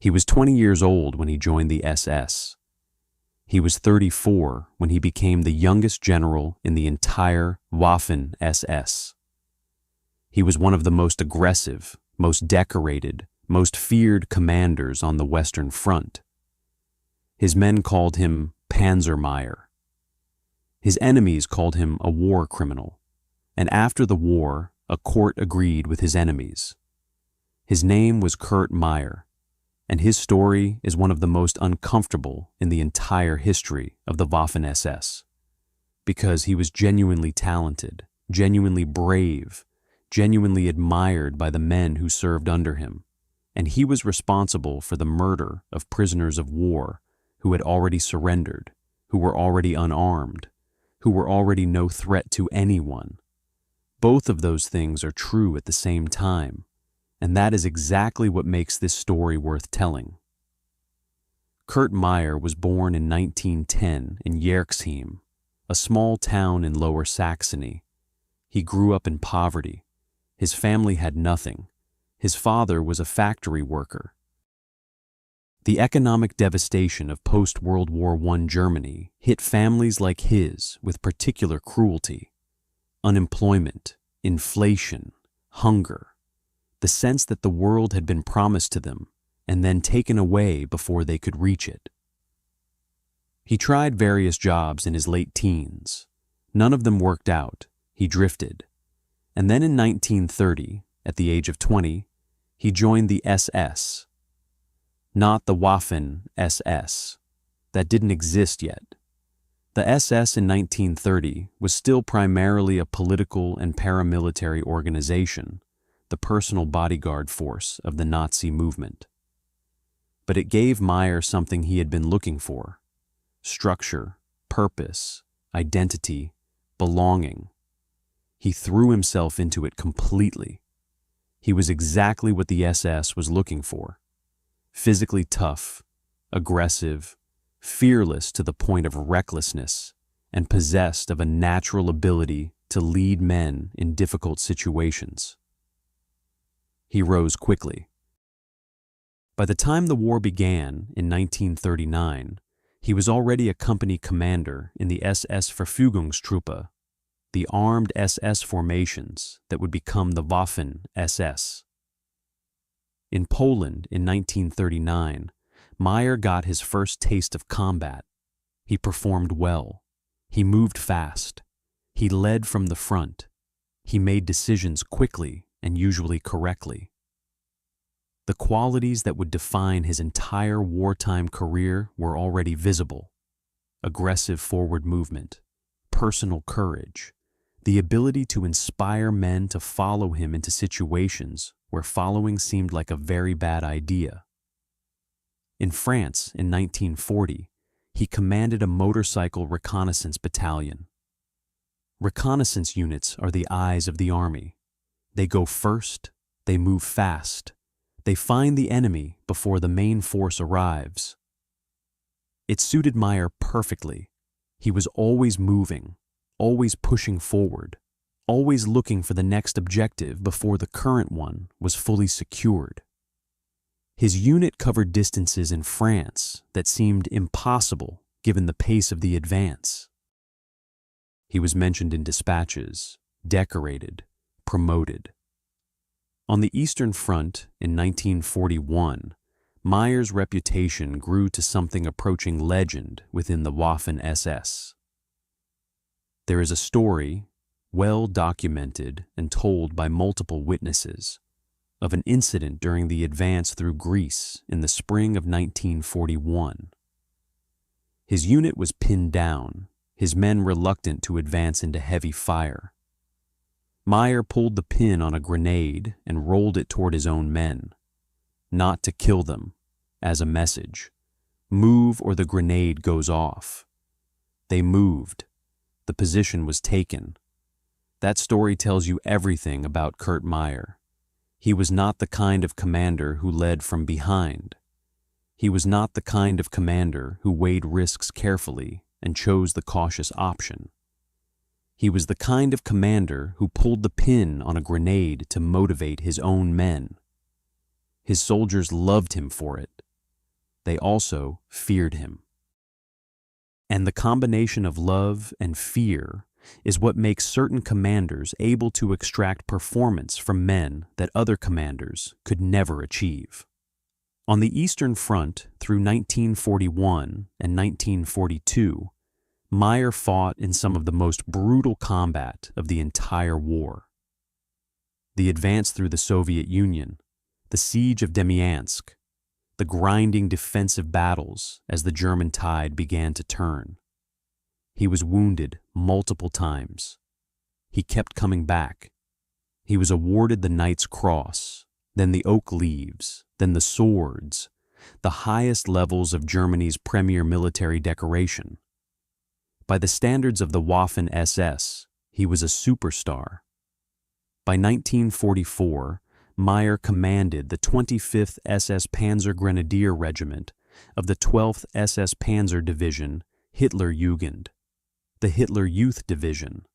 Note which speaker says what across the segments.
Speaker 1: He was 20 years old when he joined the SS. He was 34 when he became the youngest general in the entire Waffen-SS. He was one of the most aggressive, most decorated, most feared commanders on the Western Front. His men called him Panzermeyer. His enemies called him a war criminal, and after the war, a court agreed with his enemies. His name was Meyer, and his story is one of the most uncomfortable in the entire history of the Waffen-SS, because he was genuinely talented, genuinely brave, genuinely admired by the men who served under him, and he was responsible for the murder of prisoners of war who had already surrendered, who were already unarmed, who were already no threat to anyone. Both of those things are true at the same time, and that is exactly what makes this story worth telling. Meyer was born in 1910 in Yerxheim, a small town in Lower Saxony. He grew up in poverty. His family had nothing. His father was a factory worker. The economic devastation of post-World War I Germany hit families like his with particular cruelty. Unemployment, inflation, hunger, the sense that the world had been promised to them and then taken away before they could reach it. He tried various jobs in his late teens. None of them worked out. He drifted. And then in 1930, at the age of 20, he joined the SS. Not the Waffen-SS. That didn't exist yet. The SS in 1930 was still primarily a political and paramilitary organization, the personal bodyguard force of the Nazi movement. But it gave Meyer something he had been looking for: structure, purpose, identity, belonging. He threw himself into it completely. He was exactly what the SS was looking for: physically tough, aggressive, fearless to the point of recklessness, and possessed of a natural ability to lead men in difficult situations. He rose quickly. By the time the war began in 1939, he was already a company commander in the SS Verfügungstruppe, the armed SS formations that would become the Waffen-SS. In Poland in 1939, Meyer got his first taste of combat. He performed well. He moved fast. He led from the front. He made decisions quickly and usually correctly. The qualities that would define his entire wartime career were already visible: aggressive forward movement, personal courage, the ability to inspire men to follow him into situations where following seemed like a very bad idea. In France in 1940, he commanded a motorcycle reconnaissance battalion. Reconnaissance units are the eyes of the army. They go first, they move fast, they find the enemy before the main force arrives. It suited Meyer perfectly. He was always moving, always pushing forward, always looking for the next objective before the current one was fully secured. His unit covered distances in France that seemed impossible given the pace of the advance. He was mentioned in dispatches, decorated, promoted. On the Eastern Front in 1941, Meyer's reputation grew to something approaching legend within the Waffen-SS. There is a story, well documented and told by multiple witnesses, of an incident during the advance through Greece in the spring of 1941. His unit was pinned down, his men reluctant to advance into heavy fire. Meyer pulled the pin on a grenade and rolled it toward his own men. Not to kill them, as a message. Move or the grenade goes off. They moved. The position was taken. That story tells you everything about Meyer. He was not the kind of commander who led from behind. He was not the kind of commander who weighed risks carefully and chose the cautious option. He was the kind of commander who pulled the pin on a grenade to motivate his own men. His soldiers loved him for it. they also feared him. And the combination of love and fear is what makes certain commanders able to extract performance from men that other commanders could never achieve. On the Eastern Front through 1941 and 1942, Meyer fought in some of the most brutal combat of the entire war. The advance through the Soviet Union, the siege of Demyansk, the grinding defensive battles as the German tide began to turn. He was wounded multiple times. He kept coming back. He was awarded the Knight's Cross, then the Oak Leaves, then the Swords, the highest levels of Germany's premier military decoration. By the standards of the Waffen-SS, he was a superstar. By 1944, Meyer commanded the 25th SS Panzer Grenadier Regiment of the 12th SS Panzer Division, Hitlerjugend, the Hitler Youth Division.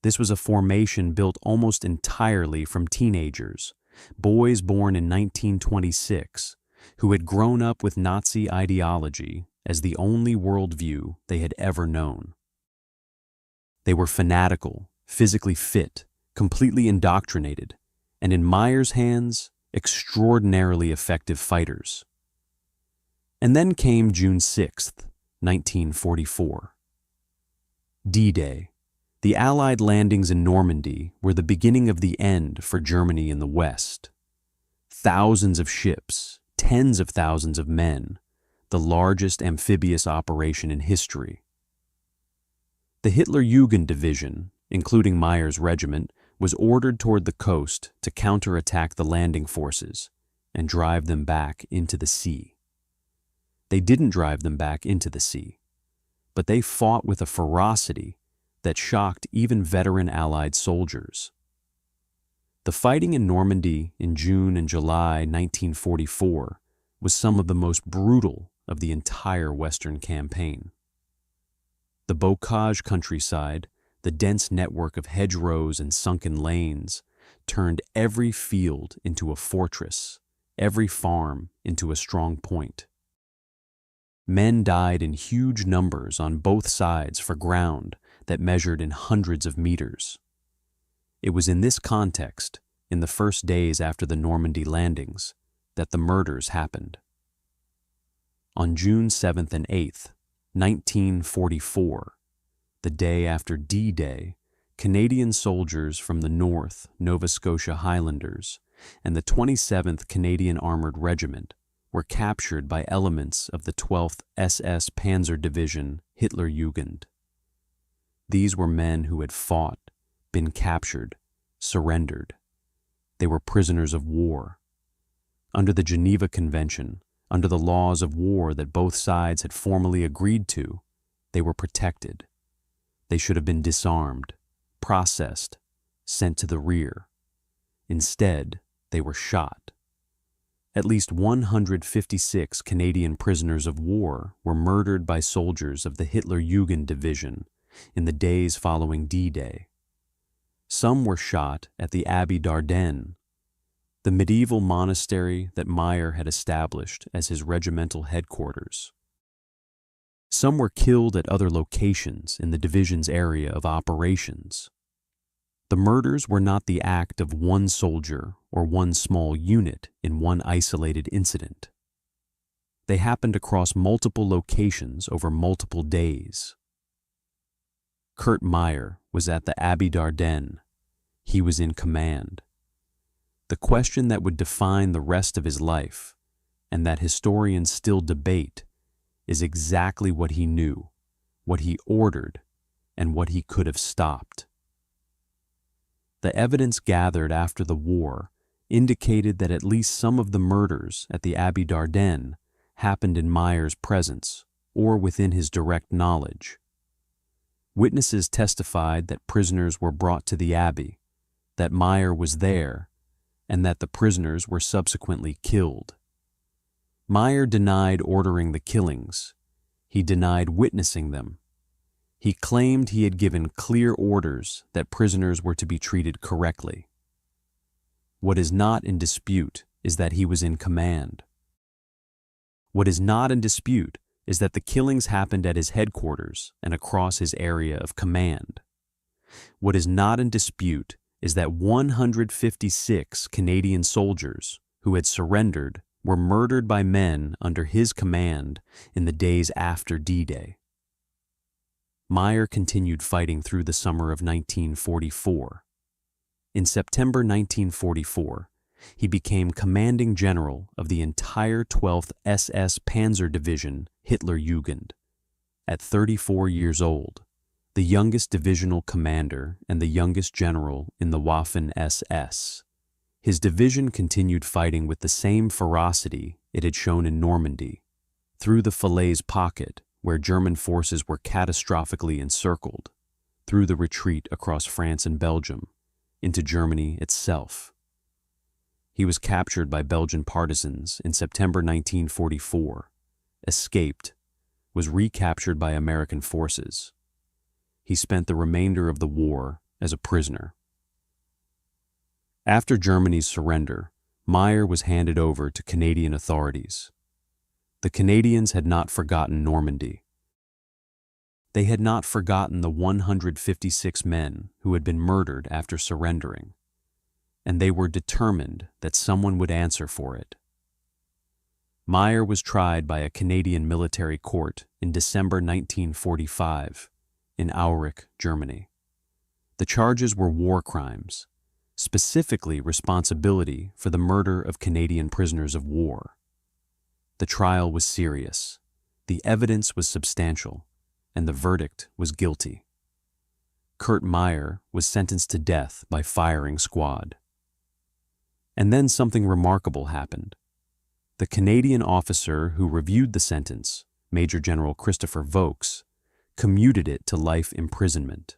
Speaker 1: This was a formation built almost entirely from teenagers, boys born in 1926, who had grown up with Nazi ideology as the only worldview they had ever known. They were fanatical, physically fit, completely indoctrinated, and in Meyer's hands, extraordinarily effective fighters. And then came June 6th, 1944. D-Day. The Allied landings in Normandy were the beginning of the end for Germany in the West. Thousands of ships, tens of thousands of men, the largest amphibious operation in history. The Hitlerjugend Division, including Meyer's regiment, was ordered toward the coast to counterattack the landing forces and drive them back into the sea. They didn't drive them back into the sea, but they fought with a ferocity that shocked even veteran Allied soldiers. The fighting in Normandy in June and July 1944 was some of the most brutal of the entire Western campaign. The bocage countryside, the dense network of hedgerows and sunken lanes, turned every field into a fortress, every farm into a strong point. Men died in huge numbers on both sides for ground that measured in hundreds of meters. It was in this context, in the first days after the Normandy landings, that the murders happened. On June 7th and 8th, 1944, the day after D-Day, Canadian soldiers from the North Nova Scotia Highlanders and the 27th Canadian Armored Regiment were captured by elements of the 12th SS Panzer Division Hitlerjugend. These were men who had fought, been captured, surrendered. They were prisoners of war. Under the Geneva Convention, under the laws of war that both sides had formally agreed to, they were protected. They should have been disarmed, processed, sent to the rear. Instead, they were shot. At least 156 Canadian prisoners of war were murdered by soldiers of the Hitlerjugend Division in the days following D-Day. Some were shot at the Abbey d'Ardennes, the medieval monastery that Meyer had established as his regimental headquarters. Some were killed at other locations in the division's area of operations. The murders were not the act of one soldier or one small unit in one isolated incident. They happened across multiple locations over multiple days. Kurt Meyer was at the Abbey d'Ardennes. He was in command. The question that would define the rest of his life, and that historians still debate, is exactly what he knew, what he ordered, and what he could have stopped. The evidence gathered after the war indicated that at least some of the murders at the Abbey d'Ardennes happened in Meyer's presence or within his direct knowledge. Witnesses testified that prisoners were brought to the Abbey, that Meyer was there, and that the prisoners were subsequently killed. Meyer denied ordering the killings. He denied witnessing them. He claimed he had given clear orders that prisoners were to be treated correctly. What is not in dispute is that he was in command. What is not in dispute is that the killings happened at his headquarters and across his area of command. What is not in dispute is that 156 Canadian soldiers who had surrendered were murdered by men under his command in the days after D-Day. Meyer continued fighting through the summer of 1944. In September 1944, he became commanding general of the entire 12th SS Panzer Division Hitlerjugend. At 34 years old, the youngest divisional commander and the youngest general in the Waffen-SS, his division continued fighting with the same ferocity it had shown in Normandy, through the Falaise pocket where German forces were catastrophically encircled, through the retreat across France and Belgium, into Germany itself. He was captured by Belgian partisans in September 1944, escaped, was recaptured by American forces. He spent the remainder of the war as a prisoner. After Germany's surrender, Meyer was handed over to Canadian authorities. The Canadians had not forgotten Normandy. They had not forgotten the 156 men who had been murdered after surrendering, and they were determined that someone would answer for it. Meyer was tried by a Canadian military court in December 1945 in Aurich, Germany. The charges were war crimes, specifically responsibility for the murder of Canadian prisoners of war. The trial was serious, the evidence was substantial, and the verdict was guilty. Kurt Meyer was sentenced to death by firing squad. And then something remarkable happened. The Canadian officer who reviewed the sentence, Major General Christopher Vokes, commuted it to life imprisonment.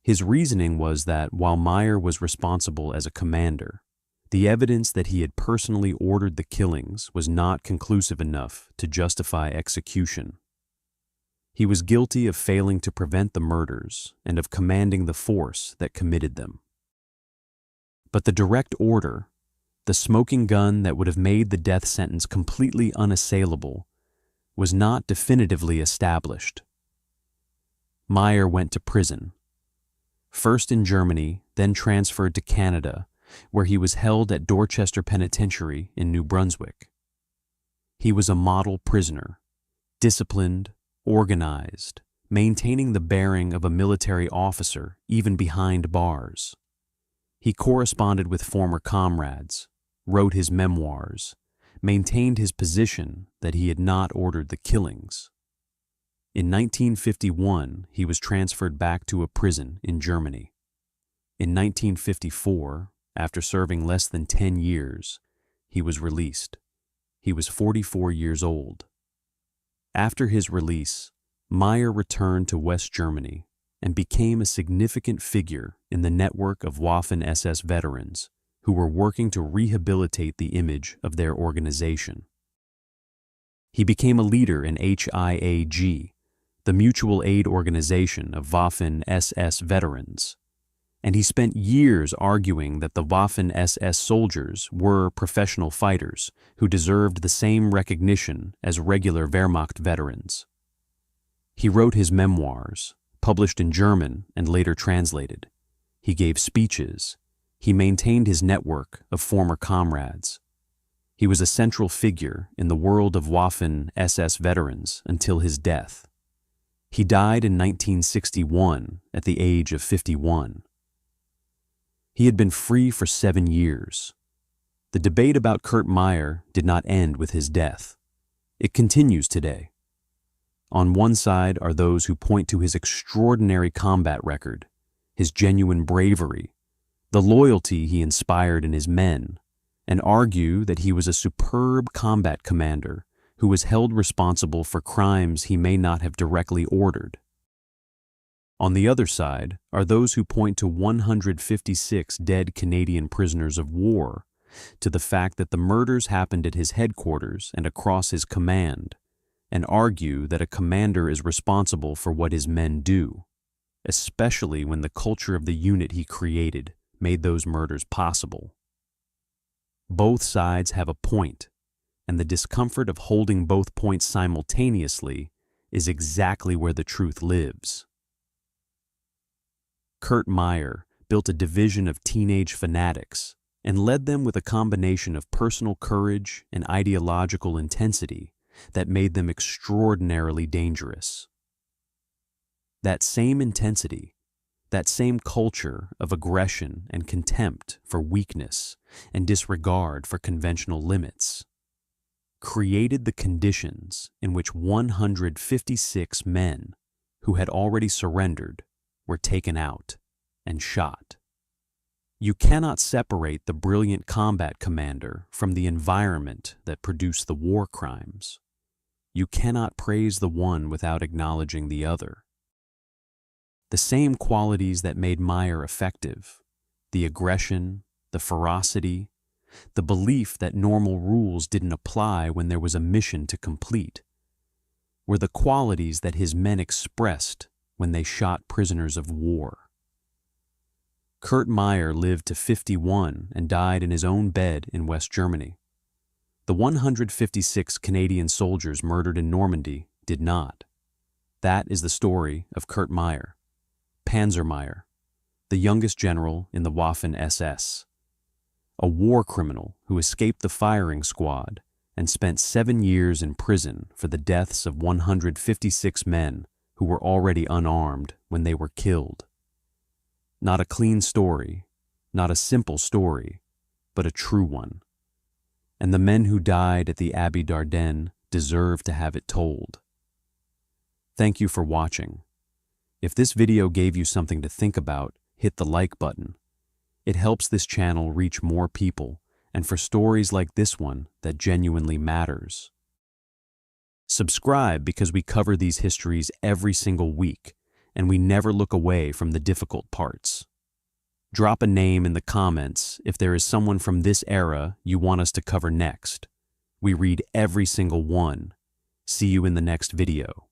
Speaker 1: His reasoning was that while Meyer was responsible as a commander, the evidence that he had personally ordered the killings was not conclusive enough to justify execution. He was guilty of failing to prevent the murders and of commanding the force that committed them. But the direct order, the smoking gun that would have made the death sentence completely unassailable, was not definitively established. Meyer went to prison, first in Germany, then transferred to Canada, where he was held at Dorchester Penitentiary in New Brunswick. He was a model prisoner, disciplined, organized, maintaining the bearing of a military officer even behind bars. He corresponded with former comrades, wrote his memoirs, maintained his position that he had not ordered the killings. In 1951, he was transferred back to a prison in Germany. In 1954, after serving less than 10 years, he was released. He was 44 years old. After his release, Meyer returned to West Germany and became a significant figure in the network of Waffen-SS veterans who were working to rehabilitate the image of their organization. He became a leader in HIAG, the mutual aid organization of Waffen-SS veterans, and he spent years arguing that the Waffen-SS soldiers were professional fighters who deserved the same recognition as regular Wehrmacht veterans. He wrote his memoirs, published in German and later translated. He gave speeches. He maintained his network of former comrades. He was a central figure in the world of Waffen-SS veterans until his death. He died in 1961 at the age of 51. He had been free for 7 years. The debate about Kurt Meyer did not end with his death. It continues today. On one side are those who point to his extraordinary combat record, his genuine bravery, the loyalty he inspired in his men, and argue that he was a superb combat commander who was held responsible for crimes he may not have directly ordered. On the other side are those who point to 156 dead Canadian prisoners of war, to the fact that the murders happened at his headquarters and across his command, and argue that a commander is responsible for what his men do, especially when the culture of the unit he created made those murders possible. Both sides have a point, and the discomfort of holding both points simultaneously is exactly where the truth lives. Meyer built a division of teenage fanatics and led them with a combination of personal courage and ideological intensity that made them extraordinarily dangerous. That same intensity, that same culture of aggression and contempt for weakness and disregard for conventional limits, created the conditions in which 156 men who had already surrendered were taken out and shot. You cannot separate the brilliant combat commander from the environment that produced the war crimes. You cannot praise the one without acknowledging the other. The same qualities that made Meyer effective, the aggression, the ferocity, the belief that normal rules didn't apply when there was a mission to complete, were the qualities that his men expressed when they shot prisoners of war. Meyer lived to 51 and died in his own bed in West Germany. The 156 Canadian soldiers murdered in Normandy did not. That is the story of Meyer, Panzermeyer, the youngest general in the Waffen-SS, a war criminal who escaped the firing squad and spent 7 years in prison for the deaths of 156 men who were already unarmed when they were killed. Not a clean story, not a simple story, but a true one. And the men who died at the Abbey deserve to have it told. Thank you for watching. If this video gave you something to think about, hit the like button. It helps this channel reach more people and for stories like this one that genuinely matters. Subscribe because we cover these histories every single week and we never look away from the difficult parts. Drop a name in the comments if there is someone from this era you want us to cover next. We read every single one. See you in the next video.